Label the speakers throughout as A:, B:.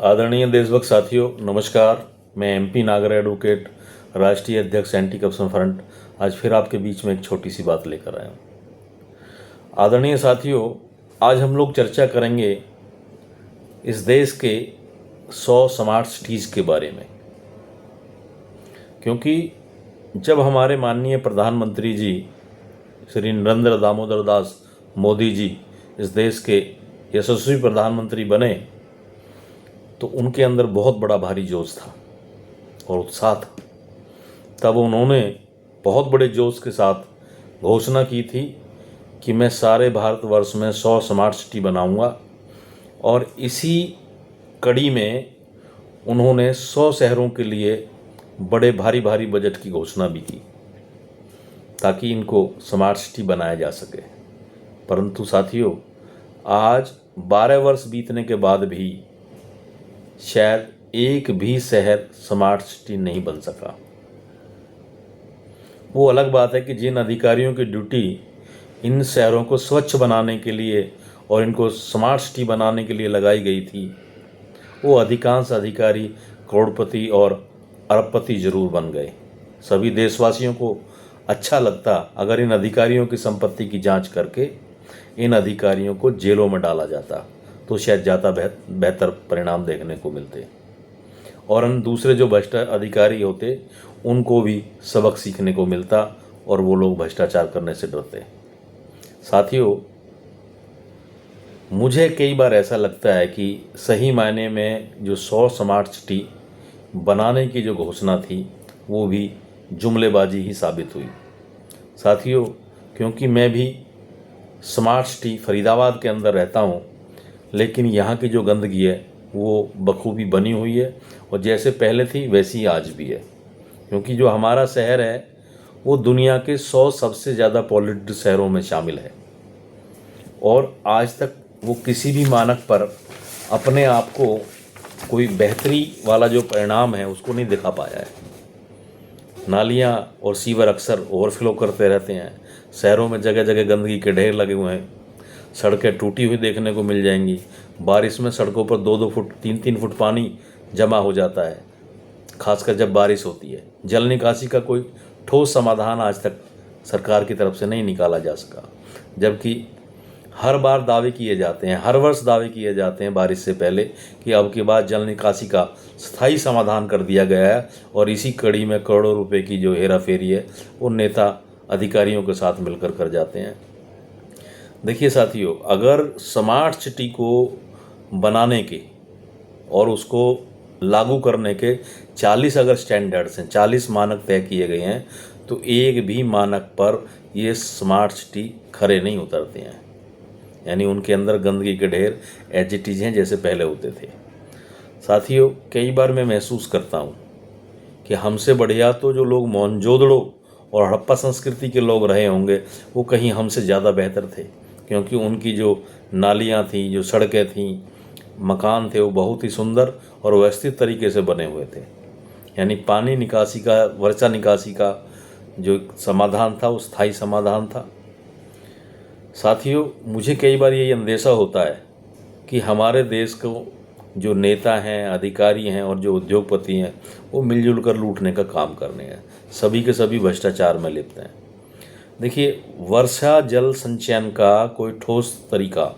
A: आदरणीय देशभक्त साथियों, नमस्कार। मैं एमपी नागर एडवोकेट, राष्ट्रीय अध्यक्ष एंटी करप्शन फ्रंट, आज फिर आपके बीच में एक छोटी सी बात लेकर आया हूँ। आदरणीय साथियों, आज हम लोग चर्चा करेंगे इस देश के 100 स्मार्ट सिटीज़ के बारे में, क्योंकि जब हमारे माननीय प्रधानमंत्री जी श्री नरेंद्र दामोदर दास मोदी जी इस देश के यशस्वी प्रधानमंत्री बने तो उनके अंदर बहुत बड़ा भारी जोश था और उत्साह था। तब उन्होंने बहुत बड़े जोश के साथ घोषणा की थी कि मैं सारे भारतवर्ष में 100 स्मार्ट सिटी बनाऊंगा, और इसी कड़ी में उन्होंने 100 शहरों के लिए बड़े भारी भारी बजट की घोषणा भी की ताकि इनको स्मार्ट सिटी बनाया जा सके। परंतु साथियों, आज 12 वर्ष बीतने के बाद भी शायद एक भी शहर स्मार्ट सिटी नहीं बन सका। वो अलग बात है कि जिन अधिकारियों की ड्यूटी इन शहरों को स्वच्छ बनाने के लिए और इनको स्मार्ट सिटी बनाने के लिए लगाई गई थी, वो अधिकांश अधिकारी करोड़पति और अरबपति जरूर बन गए। सभी देशवासियों को अच्छा लगता अगर इन अधिकारियों की संपत्ति की जांच करके इन अधिकारियों को जेलों में डाला जाता, तो शायद ज़्यादा बेहतर परिणाम देखने को मिलते, और उन दूसरे जो भ्रष्ट अधिकारी होते उनको भी सबक सीखने को मिलता और वो लोग भ्रष्टाचार करने से डरते। साथियों, मुझे कई बार ऐसा लगता है कि सही मायने में जो 100 स्मार्ट सिटी बनाने की जो घोषणा थी वो भी जुमलेबाजी ही साबित हुई। साथियों, क्योंकि मैं भी स्मार्ट सिटी फरीदाबाद के अंदर रहता हूँ, लेकिन यहाँ की जो गंदगी है वो बखूबी बनी हुई है और जैसे पहले थी वैसी ही आज भी है, क्योंकि जो हमारा शहर है वो दुनिया के 100 सबसे ज़्यादा पॉल्यूटेड शहरों में शामिल है, और आज तक वो किसी भी मानक पर अपने आप को कोई बेहतरी वाला जो परिणाम है उसको नहीं दिखा पाया है। नालियाँ और सीवर अक्सर ओवरफ्लो करते रहते हैं, शहरों में जगह जगह गंदगी के ढेर लगे हुए हैं, सड़कें टूटी हुई देखने को मिल जाएंगी। बारिश में सड़कों पर 2-2 फुट 3-3 फुट पानी जमा हो जाता है, खासकर जब बारिश होती है। जल निकासी का कोई ठोस समाधान आज तक सरकार की तरफ से नहीं निकाला जा सका, जबकि हर बार दावे किए जाते हैं, हर वर्ष दावे किए जाते हैं बारिश से पहले कि अब के बाद जल निकासी का स्थायी समाधान कर दिया गया है, और इसी कड़ी में करोड़ों रुपए की जो हेरा फेरी है वो नेता अधिकारियों के साथ मिलकर कर जाते हैं। देखिए साथियों, अगर स्मार्ट सिटी को बनाने के और उसको लागू करने के 40 अगर स्टैंडर्ड्स हैं, 40 मानक तय किए गए हैं, तो एक भी मानक पर ये स्मार्ट सिटी खरे नहीं उतरते हैं। यानी उनके अंदर गंदगी के ढेर एज इट इज़ हैं जैसे पहले होते थे। साथियों, कई बार मैं महसूस करता हूँ कि हमसे बढ़िया तो जो लोग मोहनजोदड़ो और हड़प्पा संस्कृति के लोग रहे होंगे वो कहीं हमसे ज़्यादा बेहतर थे, क्योंकि उनकी जो नालियाँ थीं, जो सड़कें थीं, मकान थे, वो बहुत ही सुंदर और व्यवस्थित तरीके से बने हुए थे। यानी पानी निकासी का, वर्षा निकासी का जो समाधान था वो स्थायी समाधान था। साथियों, मुझे कई बार यही अंदेशा होता है कि हमारे देश को जो नेता हैं, अधिकारी हैं और जो उद्योगपति हैं वो मिलजुल कर लूटने का काम करने हैं, सभी के सभी भ्रष्टाचार में लिप्त हैं। देखिए, वर्षा जल संचयन का कोई ठोस तरीका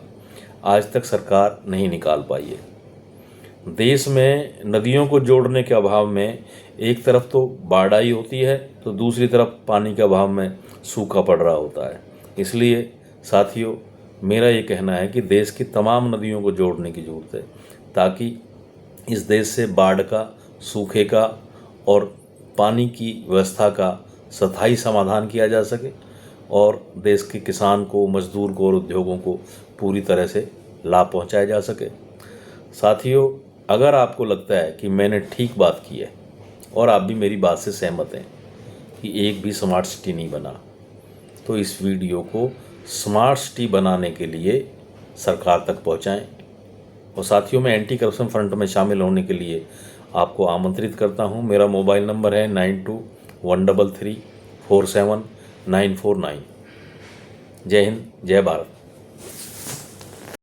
A: आज तक सरकार नहीं निकाल पाई है। देश में नदियों को जोड़ने के अभाव में एक तरफ तो बाढ़ आई होती है तो दूसरी तरफ पानी के अभाव में सूखा पड़ रहा होता है। इसलिए साथियों, मेरा ये कहना है कि देश की तमाम नदियों को जोड़ने की ज़रूरत है ताकि इस देश से बाढ़ का, सूखे का और पानी की व्यवस्था का स्थायी समाधान किया जा सके और देश के किसान को, मजदूर को और उद्योगों को पूरी तरह से लाभ पहुंचाया जा सके। साथियों, अगर आपको लगता है कि मैंने ठीक बात की है और आप भी मेरी बात से सहमत हैं कि एक भी स्मार्ट सिटी नहीं बना, तो इस वीडियो को स्मार्ट सिटी बनाने के लिए सरकार तक पहुंचाएं। और साथियों, मैं एंटी करप्शन फ्रंट में शामिल होने के लिए आपको आमंत्रित करता हूं। मेरा मोबाइल नंबर है 9213347949। जय हिंद, जय भारत।